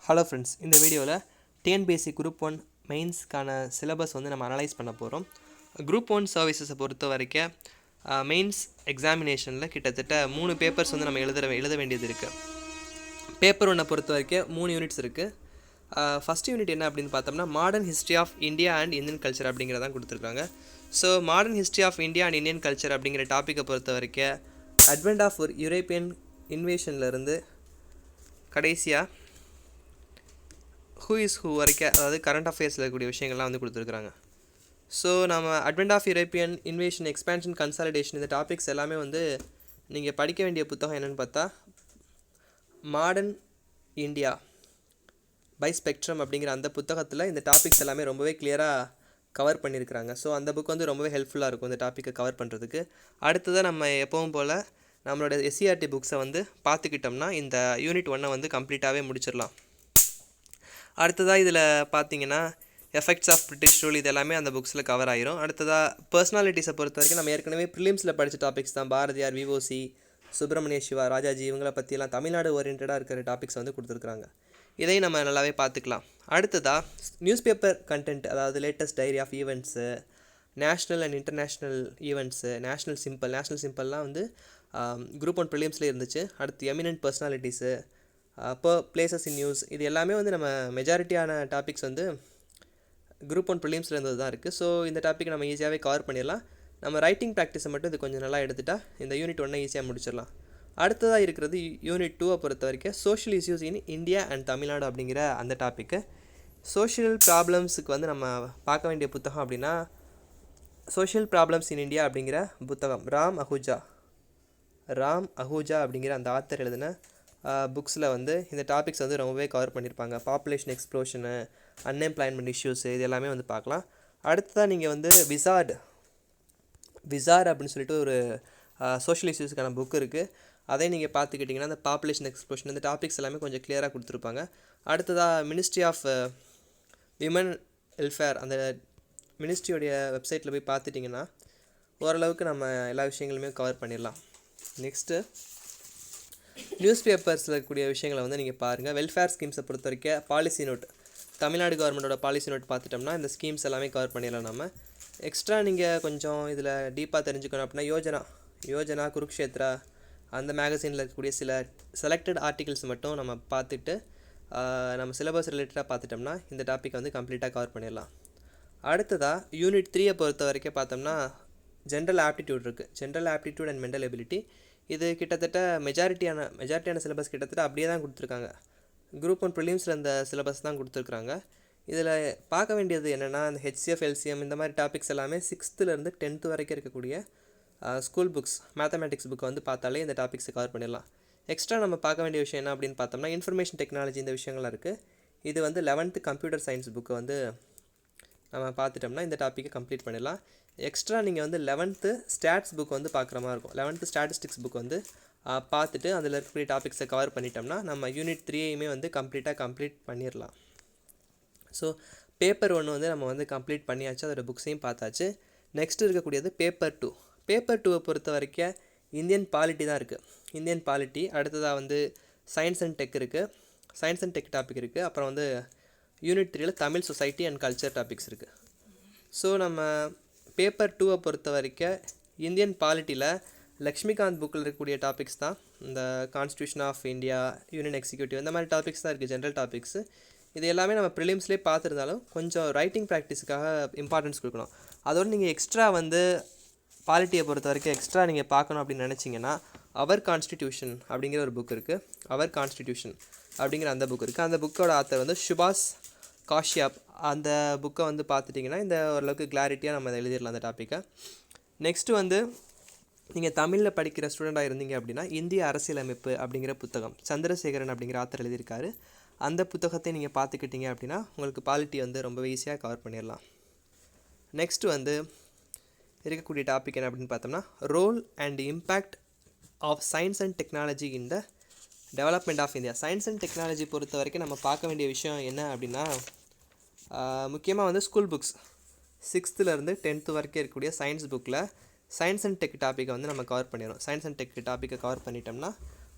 Hello friends, இந்த வீடியோவில் TNPSC group 1 மெயின்ஸ்க்கான syllabus வந்து நம்ம அனலைஸ் பண்ண போகிறோம். குரூப் 1 சர்வீசஸை பொறுத்த வரைக்கும் மெயின்ஸ் எக்ஸாமினேஷனில் கிட்டத்தட்ட 3 பேப்பர்ஸ் வந்து நம்ம எழுத வேண்டியது இருக்குது. பேப்பர் 1 பொறுத்த வரைக்கும் 3 யூனிட்ஸ் இருக்குது. ஃபஸ்ட் யூனிட் என்ன அப்படின்னு பார்த்தோம்னா modern history of India and Indian culture அப்படிங்கிறதான் கொடுத்துருக்காங்க. So modern history of India and Indian culture அப்படிங்கிற டாப்பிக்கை பொறுத்த வரைக்கும் அட்வென்ட் ஆஃப் ஒரு யூரோப்பியன் இன்வேஷன்லேருந்து கடைசியாக ஹூ இஸ் ஹூ வரைக்கும், அதாவது கரண்ட் அஃபேர்ஸில் இருக்கக்கூடிய விஷயங்கள்லாம் வந்து கொடுத்துருக்குறாங்க. ஸோ நம்ம advent of European invasion, expansion, consolidation இந்த டாபிக்ஸ் எல்லாமே வந்து நீங்கள் படிக்க வேண்டிய புத்தகம் என்னென்னு பார்த்தா மாடர்ன் இந்தியா பை ஸ்பெக்ட்ரம் அப்படிங்கிற அந்த புத்தகத்தில் இந்த டாபிக்ஸ் எல்லாமே ரொம்பவே கிளியராக கவர் பண்ணியிருக்கிறாங்க. ஸோ அந்த புக் வந்து ரொம்பவே ஹெல்ப்ஃபுல்லாக இருக்கும் இந்த டாப்பிக்கை கவர் பண்ணுறதுக்கு. அடுத்ததாக நம்ம எப்பவும் போல் நம்மளோட எஸ்சிஆர்டி புக்ஸை வந்து பார்த்துக்கிட்டோம்னா இந்த யூனிட் 1 வந்து கம்ப்ளீட்டாகவே முடிச்சிடலாம். அடுத்ததாக இதில் பார்த்தீங்கன்னா எஃபெக்ட்ஸ் ஆஃப் பிரிட்டிஷ் ரூல் இது எல்லாமே அந்த புக்ஸில் கவர் ஆகிரும். அடுத்ததாக பர்சனாலிட்டிஸை பொறுத்த வரைக்கும் நம்ம ஏற்கனவே ப்ரிலிம்ஸில் படித்த டாபிக்ஸ் தான். பாரதியார், விஓசி, சுப்பிரமணிய சிவா, ராஜாஜி இவங்களை பற்றியெல்லாம் தமிழ்நாடு ஓரியன்டாக இருக்கிற டாபிக்ஸ் வந்து கொடுத்துருக்குறாங்க. இதையும் நம்ம நல்லாவே பார்த்துக்கலாம். அடுத்ததாக நியூஸ் பேப்பர் கண்டென்ட், அதாவது latest diary of events, national and international events, national சிம்பிள்லாம் வந்து குரூப் 1 ப்ரிலிம்ஸ்லேயே இருந்துச்சு. அடுத்து eminent personalities, places in news இது எல்லாமே வந்து நம்ம மெஜாரிட்டியான டாபிக்ஸ் வந்து குரூப் 1 ப்ரிலிம்ஸில் இருந்தது தான் இருக்குது. ஸோ இந்த டாபிக் நம்ம ஈஸியாகவே கவர் பண்ணிடலாம். நம்ம ரைட்டிங் ப்ராக்டிஸை மட்டும் இது கொஞ்சம் நல்லா எடுத்துகிட்டா இந்த யூனிட் 1 ஈஸியாக முடிச்சிடலாம். அடுத்ததாக இருக்கிறது யூனிட் 2 பொறுத்த வரைக்கும் social issues in India and Tamil Nadu அப்படிங்கிற அந்த டாப்பிக்கு. சோஷியல் ப்ராப்ளம்ஸுக்கு வந்து நம்ம பார்க்க வேண்டிய புத்தகம் அப்படின்னா சோஷியல் ப்ராப்ளம்ஸ் இன் இந்தியா அப்படிங்கிற புத்தகம் ராம் அஹூஜா அப்படிங்கிற அந்த ஆத்தர் எழுதின புக்ஸில் வந்து இந்த டாபிக்ஸ் வந்து ரொம்பவே கவர் பண்ணியிருப்பாங்க. பாப்புலேஷன் எக்ஸ்ப்ளோஷனு, அன்எம்ப்ளாய்மெண்ட் இஷ்யூஸு இது எல்லாமே வந்து பார்க்கலாம். அடுத்ததாக நீங்கள் வந்து விசார் அப்படின்னு சொல்லிட்டு ஒரு சோஷியல் இஷ்யூஸுக்கான புக் இருக்குது. அதே நீங்கள் பார்த்துக்கிட்டிங்கன்னா அந்த பாப்புலேஷன் எக்ஸ்ப்ளோஷன் இந்த டாபிக்ஸ் எல்லாமே கொஞ்சம் கிளியராக கொடுத்துருப்பாங்க. அடுத்ததாக மினிஸ்ட்ரி ஆஃப் விமன் வெல்ஃபேர் அந்த மினிஸ்ட்ரியோடைய வெப்சைட்டில் போய் பார்த்துட்டிங்கன்னா ஓரளவுக்கு நம்ம எல்லா விஷயங்களுமே கவர் பண்ணிடலாம். நெக்ஸ்ட்டு நியூஸ் பேப்பர்ஸில் இருக்கக்கூடிய விஷயங்களை வந்து நீங்கள் பாருங்கள். வெல்ஃபேர் ஸ்கீம்ஸை பொறுத்த வரைக்கும் பாலிசி நோட், தமிழ்நாடு கவர்மெண்ட்டோட பாலிசி நோட் பார்த்துட்டோம்னா இந்த ஸ்கீம்ஸ் எல்லாமே கவர் பண்ணிடலாம். நம்ம எக்ஸ்ட்ரா நீங்கள் கொஞ்சம் இதில் டீப்பாக தெரிஞ்சுக்கணும் அப்படின்னா யோஜனா, குருக்ஷேத்ரா அந்த மேகசினில் இருக்கக்கூடிய சில செலக்டட் ஆர்டிகல்ஸ் மட்டும் நம்ம பார்த்துட்டு நம்ம சிலபஸ் ரிலேட்டடாக பார்த்துட்டோம்னா இந்த டாப்பிக்கை வந்து கம்ப்ளீட்டாக கவர் பண்ணிடலாம். அடுத்ததாக யூனிட் 3 பொறுத்த வரைக்கும் பார்த்தோம்னா ஜென்ரல் ஆப்டிடியூட் இருக்குது. General aptitude and mental ability இது கிட்டத்தட்ட மெஜாரிட்டியான சிலபஸ் கிட்டத்தட்ட அப்படியே தான் கொடுத்துருக்காங்க. குரூப் 1 ப்ரிலிம்ஸில் இந்த சிலபஸ் தான் கொடுத்துருக்குறாங்க. இதில் பார்க்க வேண்டியது என்னென்னா இந்த ஹெச்சிஎஃப், எல்சிஎம் இந்த மாதிரி டாபிக்ஸ் எல்லாமே 6th-லேருந்து 10th வரைக்கும் இருக்கக்கூடிய ஸ்கூல் புக்ஸ், மேத்தமேட்டிக்ஸ் புக்கை வந்து பார்த்தாலே இந்த டாபிக்ஸை கவர் பண்ணிடலாம். எக்ஸ்ட்ரா நம்ம பார்க்க வேண்டிய விஷயம் என்ன அப்படின்னு பார்த்தோம்னா இன்ஃபர்மேஷன் டெக்னாலஜி இந்த விஷயங்கள்லாம் இருக்குது. இது வந்து 11th கம்ப்யூட்டர் சயின்ஸ் புக்கை வந்து நம்ம பார்த்துட்டோம்னா இந்த டாப்பிக்கை கம்ப்ளீட் பண்ணிடலாம். எக்ஸ்ட்ரா நீங்கள் வந்து 11th ஸ்டாட்ஸ் புக் வந்து பார்க்குற மாதிரி இருக்கும். 11th ஸ்டாட்டிஸ்டிக்ஸ் புக் வந்து பார்த்துட்டு அதில் இருக்கக்கூடிய டாபிக்ஸை கவர் பண்ணிட்டோம்னா நம்ம யூனிட் 3 வந்து கம்ப்ளீட் பண்ணிடலாம். ஸோ பேப்பர் 1 வந்து நம்ம வந்து கம்ப்ளீட் பண்ணியாச்சு, அதோட புக்ஸையும் பார்த்தாச்சு. நெக்ஸ்ட் இருக்கக்கூடியது பேப்பர் 2. பேப்பர் 2 பொறுத்த வரைக்கும் இந்தியன் பாலிட்டி தான் இருக்குது. இந்தியன் பாலிட்டி அடுத்ததாக வந்து சயின்ஸ் அண்ட் டெக் இருக்குது. சயின்ஸ் அண்ட் டெக் டாபிக் இருக்குது. அப்புறம் வந்து unit 3 Tamil society and culture topics இருக்குது. ஸோ நம்ம பேப்பர் 2 பொறுத்த வரைக்கும் இந்தியன் பாலிட்டியில் லக்ஷ்மிகாந்த் புக்கில் இருக்கக்கூடிய டாபிக்ஸ் தான். இந்த constitution of India, union executive இந்த மாதிரி டாபிக்ஸ் தான் இருக்குது, ஜென்ரல் டாபிக்ஸு. இது எல்லாமே நம்ம ப்ரிலிம்ஸ்லேயே பார்த்துருந்தாலும் கொஞ்சம் ரைட்டிங் ப்ராக்டிஸுக்காக இம்பார்ட்டன்ஸ் கொடுக்கணும். அதோடு நீங்கள் எக்ஸ்ட்ரா வந்து பாலிட்டியை பொறுத்த வரைக்கும் எக்ஸ்ட்ரா நீங்கள் பார்க்கணும் அப்படின்னு நினச்சிங்கன்னா அவர் கான்ஸ்டியூஷன் அப்படிங்கிற ஒரு புக் இருக்குது. அவர் கான்ஸ்டியூஷன் அப்படிங்கிற அந்த புக் இருக்குது. அந்த புக்கோட ஆத்தர் வந்து சுபாஷ் காஷ்யப். அந்த புக்கை வந்து பார்த்துட்டிங்கன்னா இந்த ஓரளவுக்கு கிளாரிட்டியாக நம்ம அதை எழுதிடலாம் அந்த டாப்பிக்கை. நெக்ஸ்ட்டு வந்து நீங்கள் தமிழில் படிக்கிற ஸ்டூடெண்ட்டாக இருந்தீங்க அப்படின்னா இந்திய அரசியலமைப்பு அப்படிங்கிற புத்தகம் சந்திரசேகரன் அப்படிங்கிற ஆத்தர் எழுதியிருக்காரு. அந்த புத்தகத்தை நீங்கள் பார்த்துக்கிட்டீங்க அப்படின்னா உங்களுக்கு பாலிட்டி வந்து ரொம்ப ஈஸியாக கவர் பண்ணிடலாம். நெக்ஸ்ட்டு வந்து இருக்கக்கூடிய டாபிக் என்ன அப்படின்னு பார்த்தோம்னா role and impact of science and technology in the development of India. Science and technology பொறுத்த வரைக்கும் நம்ம பார்க்க வேண்டிய விஷயம் என்ன அப்படின்னா முக்கியமாக வந்து ஸ்கூல் புக்ஸ் 6th-லேருந்து 10th வரைக்கும் இருக்கக்கூடிய சயின்ஸ் புக்கில் சயின்ஸ் அண்ட் டெக் டாப்பிக்கை வந்து நம்ம கவர் பண்ணிடுறோம். சயின்ஸ் அண்ட் டெக் டாப்பிக்கை கவர் பண்ணிட்டோம்னா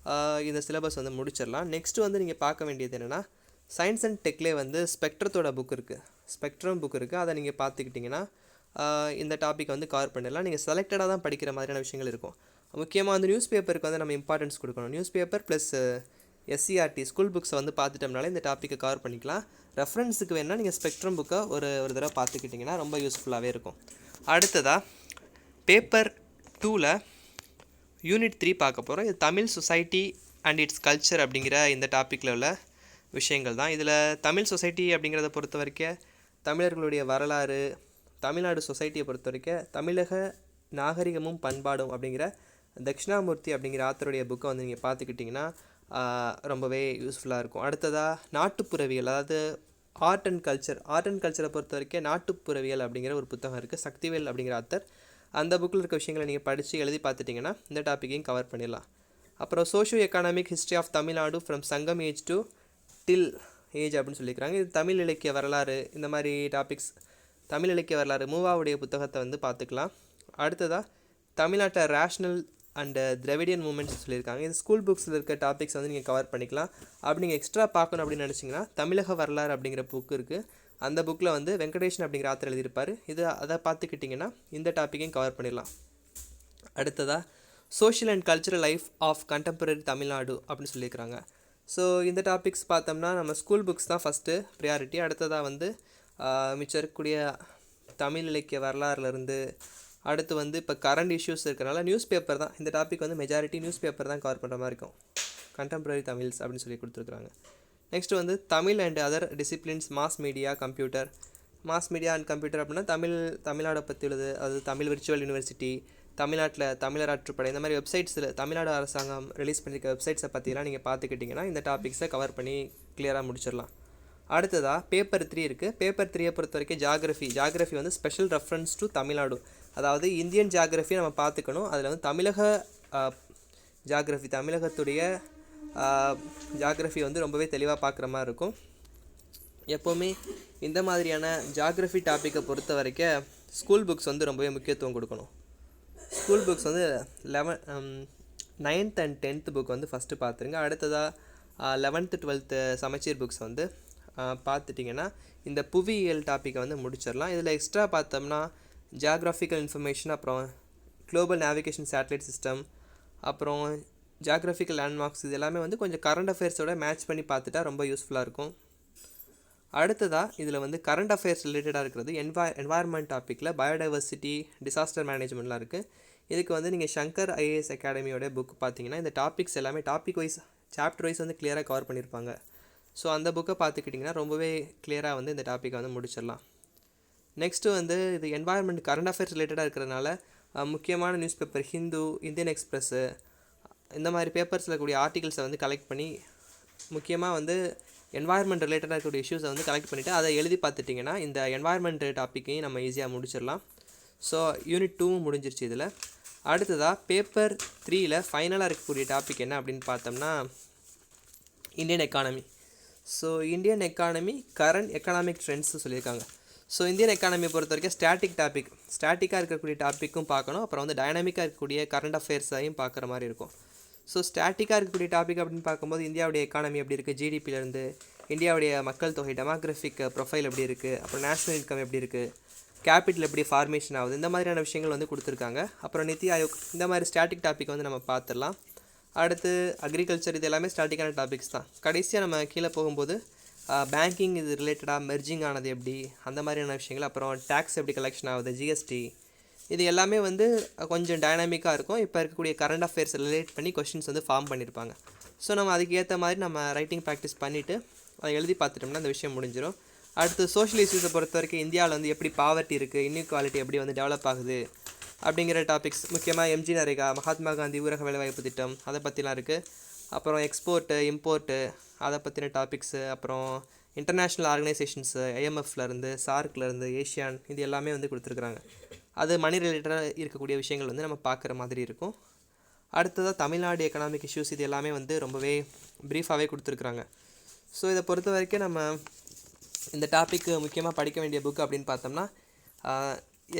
இந்த சிலபஸ் வந்து முடிச்சிடலாம். நெக்ஸ்ட்டு வந்து நீங்கள் பார்க்க வேண்டியது என்னென்னா சயின்ஸ் அண்ட் டெக்லே வந்து ஸ்பெக்ட்ரத்தோட புக் இருக்குது, ஸ்பெக்ட்ரம் புக் இருக்குது. அதை நீங்கள் பார்த்துக்கிட்டிங்கன்னா இந்த டாபிக் வந்து கவர் பண்ணிடலாம். நீங்கள் செலக்டடாக தான் படிக்கிற மாதிரியான விஷயங்கள் இருக்கும். முக்கியமாக வந்து நியூஸ் பேப்பருக்கு வந்து நம்ம இம்பார்ட்டன்ஸ் கொடுக்கணும். News paper plus SCRT school புக்ஸை வந்து பார்த்துட்டோம்னாலே இந்த டாப்பிக்கை கவர் பண்ணிக்கலாம். ரெஃபரன்ஸுக்கு வேணால் நீங்கள் ஸ்பெக்ட்ரம் புக்கை ஒரு தடவை பார்த்துக்கிட்டிங்கன்னா ரொம்ப யூஸ்ஃபுல்லாகவே இருக்கும். அடுத்ததாக பேப்பர் 2ல் யூனிட் 3 பார்க்க போகிறோம். இது Tamil society and it's culture அப்படிங்கிற இந்த டாப்பிக்கில் உள்ள விஷயங்கள் தான். இதில் தமிழ் சொசைட்டி அப்படிங்கிறத பொறுத்த வரைக்கும் தமிழர்களுடைய வரலாறு, தமிழ்நாடு சொசைட்டியை பொறுத்த வரைக்கும் தமிழக நாகரிகமும் பண்பாடும் அப்படிங்கிற தட்சிணாமூர்த்தி அப்படிங்கிற ஆத்தருடைய புக்கை வந்து நீங்கள் பார்த்துக்கிட்டிங்கன்னா ரொம்பவே யூஸ்ஃபுல்லாக இருக்கும். அடுத்ததாக நாட்டுப்புறவியல், அதாவது ஆர்ட் அண்ட் கல்ச்சரை பொறுத்த வரைக்கும் நாட்டுப்புறவியல் அப்படிங்கிற ஒரு புத்தகம் இருக்குது, சக்திவேல் அப்படிங்கிற ஆத்தர். அந்த புக்கில் இருக்க விஷயங்களை நீங்கள் படித்து எழுதி பார்த்துட்டிங்கன்னா இந்த டாப்பிக்கையும் கவர் பண்ணிடலாம். அப்புறம் socio economic history of Tamil Nadu from Sangam age to till age அப்படின்னு சொல்லியிருக்காங்க. இது தமிழ் இலக்கிய வரலாறு, இந்த மாதிரி டாபிக்ஸ் தமிழ் இலக்கிய வரலாறு மூவாவுடைய புத்தகத்தை வந்து பார்த்துக்கலாம். அடுத்ததாக தமிழ்நாட்டில் ரேஷ்னல் அண்டு திராவிடியன் மூமெண்ட்ஸ் சொல்லியிருக்காங்க. இது ஸ்கூல் புக்ஸில் இருக்க டாபிக்ஸ் வந்து நீங்கள் கவர் பண்ணிக்கலாம். அப்படி நீங்கள் எக்ஸ்ட்ரா பார்க்கணும் அப்படின்னு நினச்சிங்கன்னா தமிழக வரலாறு அப்படிங்கிற புக் இருக்குது. அந்த புக்கில் வந்து வெங்கடேஷன் அப்படிங்கிற ஆத்தர் எழுதியிருப்பார். அதை பார்த்துக்கிட்டிங்கன்னா இந்த டாப்பிக்கையும் கவர் பண்ணிடலாம். அடுத்ததாக social and cultural life of contemporary Tamil Nadu அப்படின்னு சொல்லியிருக்கிறாங்க. ஸோ இந்த டாபிக்ஸ் பார்த்தோம்னா நம்ம ஸ்கூல் புக்ஸ் தான் ஃபஸ்ட்டு ப்ரியாரிட்டி. அடுத்ததாக வந்து மிச்சம் இருக்கக்கூடிய தமிழ் இலக்கிய வரலாறுலேருந்து அடுத்து வந்து இப்போ கரண்ட் இஷ்யூஸ் இருக்கிறனால நியூஸ் பேப்பர் தான் இந்த டாபிக் வந்து மெஜாரிட்டி நியூஸ் பேப்பர் தான் கவர் பண்ணுற மாதிரி இருக்கும். கண்டெம்பரரி தமிழ்ஸ் அப்படின்னு சொல்லி கொடுத்துருக்குறாங்க. நெக்ஸ்ட்டு வந்து Tamil and other disciplines, mass media and computer அப்படின்னா தமிழ்நாடை பற்றி உள்ளது. அது தமிழ் விர்ச்சுவல் யூனிவர்சிட்டி, தமிழ்நாட்டில் தமிழர் ஆற்றுப்படை, இந்த மாதிரி வெப்சைட்ஸில் தமிழ்நாடு அரசாங்கம் ரிலீஸ் பண்ணியிருக்க வெப்சைட்ஸை பற்றிலாம் நீங்கள் பார்த்துக்கிட்டிங்கன்னா இந்த டாபிக்ஸை கவர் பண்ணி கிளியராக முடிச்சிடலாம். அடுத்ததாக பேப்பர் 3 இருக்குது. பேப்பர் 3 பொறுத்த வரைக்கும் ஜாகிரஃபி வந்து ஸ்பெஷல் ரெஃபரன்ஸ் டு தமிழ்நாடு, அதாவது இந்தியன் ஜாகிரஃபி நம்ம பார்த்துக்கணும். அதில் வந்து தமிழக ஜாகிரஃபி, தமிழகத்துடைய ஜாகிரஃபி வந்து ரொம்பவே தெளிவாக பார்க்குற மாதிரி இருக்கும். எப்போவுமே இந்த மாதிரியான ஜாகிரஃபி டாப்பிக்கை பொறுத்த வரைக்கும் ஸ்கூல் புக்ஸ் வந்து ரொம்பவே முக்கியத்துவம் கொடுக்கணும். ஸ்கூல் புக்ஸ் வந்து 9th அண்ட் 10th புக் வந்து ஃபஸ்ட்டு பார்த்துருங்க. அடுத்ததாக 11th 12th சமச்சீர் புக்ஸ் வந்து பார்த்துட்டிங்கன்னா இந்த புவியியல் டாப்பிக்கை வந்து முடிச்சிடலாம். இதில் எக்ஸ்ட்ரா பார்த்தோம்னா ஜியாகிராஃபிக்கல் இன்ஃபர்மேஷன், அப்புறம் குளோபல் நேவிகேஷன் சேட்டலைட் சிஸ்டம், அப்புறம் ஜியாகிராஃபிக்கல் லேண்ட்மார்க்ஸ், இது எல்லாமே வந்து கொஞ்சம் கரண்ட் அஃபேர்ஸோட மேட்ச் பண்ணி பார்த்துட்டா ரொம்ப யூஸ்ஃபுல்லாக இருக்கும். அடுத்ததாக இதில் வந்து கரண்ட் அஃபேர்ஸ் ரிலேட்டடாக இருக்கிறது என்வாயர்மெண்ட் டாப்பிக்கில் பயோடைவர்சிட்டி, டிசாஸ்டர் மேனேஜ்மெண்ட்லாம் இருக்குது. இதுக்கு வந்து நீங்கள் சங்கர் ஐஏஎஸ் அகாடமியோட புக் பார்த்தீங்கன்னா இந்த டாபிக்ஸ் எல்லாமே டாபிக் வைஸ், சாப்டர் வைஸ் வந்து கிளியராக கவர் பண்ணியிருப்பாங்க. ஸோ அந்த புக்கை பார்த்துக்கிட்டிங்கன்னா ரொம்பவே கிளியராக வந்து இந்த டாப்பிக்கை வந்து முடிச்சிடலாம். நெக்ஸ்ட்டு வந்து இது என்வாயர்மெண்ட் கரண்ட் அஃபேர்ஸ் ரிலேட்டடாக இருக்கிறதுனால முக்கியமான news paper Hindu, Indian express, இந்த மாதிரி பேப்பர்ஸில் இருக்கக்கூடிய ஆர்டிகல்ஸை வந்து கலெக்ட் பண்ணி முக்கியமாக வந்து என்வாயர்மெண்ட் ரிலேட்டடாக இருக்கக்கூடிய இஷ்யூஸை வந்து கலெக்ட் பண்ணிவிட்டு அதை எழுதி பார்த்துட்டிங்கன்னா இந்த என்வாயர்மெண்ட் டாப்பிக்கையும் நம்ம ஈஸியாக முடிச்சிடலாம். ஸோ யூனிட் 2 முடிஞ்சிருச்சு. இதில் அடுத்ததாக பேப்பர் 3ல் ஃபைனலாக இருக்கக்கூடிய டாபிக் என்ன அப்படின்னு பார்த்தோம்னா Indian economy. So Indian economy current economic trends சொல்லியிருக்காங்க. ஸோ இந்தியன் எக்கானமியை பொறுத்த வரைக்கும் ஸ்டாட்டிக்காக இருக்கக்கூடிய டாப்பிக்கும் பார்க்கணும், அப்புறம் வந்து டைனாமிக்காக இருக்கக்கூடிய கரண்ட் அஃபேர்ஸையும் பார்க்குற மாதிரி இருக்கும். ஸோ ஸ்டாட்டிக்காக இருக்கக்கூடிய டாபிக் அப்படின்னு பார்க்கும்போது இந்தியாவுடைய எக்கானமி எப்படி இருக்குது, ஜிடிபியிலேருந்து இந்தியாவுடைய மக்கள் தொகை டெமோக்ராஃபிக் ப்ரொஃபைல் எப்படி இருக்குது, அப்புறம் நேஷ்னல் இன்கம் எப்படி இருக்குது, கேபிட்டல் எப்படி ஃபார்மேஷன் ஆகுது, இந்த மாதிரியான விஷயங்கள் வந்து கொடுத்துருக்காங்க. அப்புறம் நித்தி ஆயோக், இந்த மாதிரி ஸ்டாட்டிக் டாபிக் வந்து நம்ம பார்த்துடலாம். அடுத்து அக்ரிகல்ச்சர், இது எல்லாமே ஸ்டாட்டிக்கான டாபிக்ஸ் தான். கடைசியாக நம்ம கீழே போகும்போது பேங்கிங், இது ரிலேட்டடாக மெர்ஜிங் ஆனது எப்படி, அந்த மாதிரியான விஷயங்கள், அப்புறம் டேக்ஸ் எப்படி கலெக்ஷன் ஆகுது, ஜிஎஸ்டி, இது எல்லாமே வந்து கொஞ்சம் டைனாமிக்காக இருக்கும். இப்போ இருக்கக்கூடிய கரண்ட் அஃபேர்ஸ் ரிலேட் பண்ணி கொஸ்டின்ஸ் வந்து ஃபார்ம் பண்ணியிருப்பாங்க. ஸோ நம்ம அதுக்கு ஏற்ற மாதிரி நம்ம ரைட்டிங் ப்ராக்டிஸ் பண்ணிவிட்டு அதை எழுதி பார்த்துட்டோம்னா அந்த விஷயம் முடிஞ்சிடும். அடுத்து சோஷியல் இஷ்யூஸை பொறுத்த வரைக்கும் இந்தியாவில் வந்து எப்படி பாவர்ட்டி இருக்குது, இன்இக்வாலிட்டி எப்படி வந்து டெவலப் ஆகுது அப்படிங்கிற டாபிக்ஸ், முக்கியமாக எம்ஜி நரேகா, மகாத்மா காந்தி ஊரக வேலைவாய்ப்பு திட்டம், அதை பற்றிலாம் இருக்குது. அப்புறம் எக்ஸ்போர்ட்டு, இம்போர்ட்டு, அதை பற்றின டாபிக்ஸு, அப்புறம் இன்டர்நேஷ்னல் ஆர்கனைசேஷன்ஸு, ஐஎம்எஃப்லேருந்து, சார்க்லேருந்து, ஏஷியான், இது எல்லாமே வந்து கொடுத்துருக்குறாங்க. அது மணி ரிலேட்டடாக இருக்கக்கூடிய விஷயங்கள் வந்து நம்ம பார்க்குற மாதிரி இருக்கும். அடுத்ததாக தமிழ்நாடு எக்கனாமிக் இஷ்யூஸ், இது எல்லாமே வந்து ரொம்பவே ப்ரீஃபாகவே கொடுத்துருக்குறாங்க. ஸோ இதை பொறுத்த வரைக்கும் நம்ம இந்த டாப்பிக்கு முக்கியமாக படிக்க வேண்டிய புக் அப்படின்னு பார்த்தோம்னா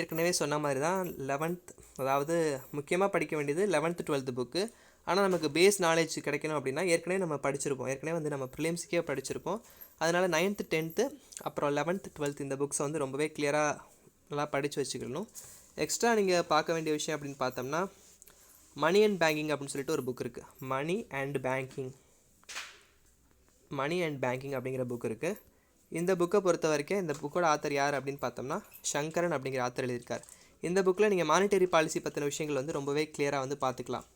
ஏற்கனவே சொன்ன மாதிரி தான் 11th, அதாவது முக்கியமாக படிக்க வேண்டியது 11th 12th புக்கு. ஆனால் நமக்கு பேஸ் நாலேஜ் கிடைக்கணும் அப்படின்னா ஏற்கனவே நம்ம படிச்சிருப்போம், ஏற்கனவே வந்து நம்ம ப்ரிலிம்ஸுக்கே படிச்சிருப்போம். அதனால் 9th 10th அப்புறம் 11th 12th இந்த புக்ஸை வந்து ரொம்பவே கிளியராக நல்லா படித்து வச்சுக்கணும். எக்ஸ்ட்ரா நீங்கள் பார்க்க வேண்டிய விஷயம் அப்படின்னு பார்த்தோம்னா மணி அண்ட் பேங்கிங் அப்படின்னு சொல்லிட்டு ஒரு புக் இருக்குது. மணி அண்ட் பேங்கிங் அப்படிங்கிற புக் இருக்குது. இந்த புக்கை பொறுத்த வரைக்கும் இந்த புக்கோட ஆத்தர் யார் அப்படின்னு பார்த்தோம்னா சங்கரன் அப்படிங்கிற ஆத்தர் எழுதியிருக்கார். இந்த புக்கில் நீங்கள் மானிட்டரி பாலிசி பற்றின விஷயங்கள் வந்து ரொம்பவே கிளியராக வந்து பார்த்துக்கலாம்.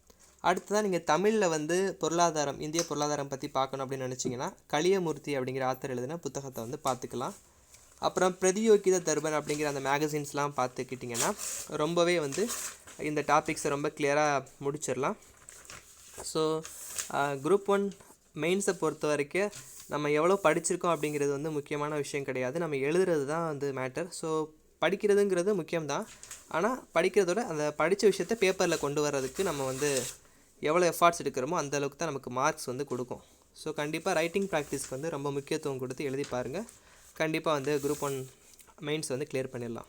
அடுத்ததான் நீங்கள் தமிழில் வந்து பொருளாதாரம், இந்திய பொருளாதாரம் பற்றி பார்க்கணும் அப்படின்னு நினச்சிங்கன்னா கலியமூர்த்தி அப்படிங்கிற ஆத்தர் எழுதின புத்தகத்தை வந்து பார்த்துக்கலாம். அப்புறம் பிரதியோகித தர்பன் அப்படிங்கிற அந்த மேகசின்ஸ்லாம் பார்த்துக்கிட்டிங்கன்னா ரொம்பவே வந்து இந்த டாபிக்ஸை ரொம்ப கிளியராக முடிச்சிடலாம். ஸோ குரூப் 1 மெயின்ஸை பொறுத்த வரைக்கும் நம்ம எவ்வளோ படிச்சிருக்கோம் அப்படிங்கிறது வந்து முக்கியமான விஷயம் கிடையாது. நம்ம எழுதுறது தான் வந்து மேட்டர். ஸோ படிக்கிறதுங்கிறது முக்கியம்தான். ஆனால் படிக்கிறதோட அந்த படித்த விஷயத்தை பேப்பரில் கொண்டு வர்றதுக்கு நம்ம வந்து எவ்வளோ எஃபார்ட்ஸ் எடுக்கிறோமோ அந்த அளவுக்கு தான் நமக்கு மார்க்ஸ் வந்து கொடுக்கும். ஸோ கண்டிப்பாக ரைட்டிங் ப்ராக்டிஸ்க்கு வந்து ரொம்ப முக்கியத்துவம் கொடுத்து எழுதி பாருங்கள். கண்டிப்பாக வந்து குரூப் 1 மெயின்ஸ் வந்து கிளியர் பண்ணிடலாம்.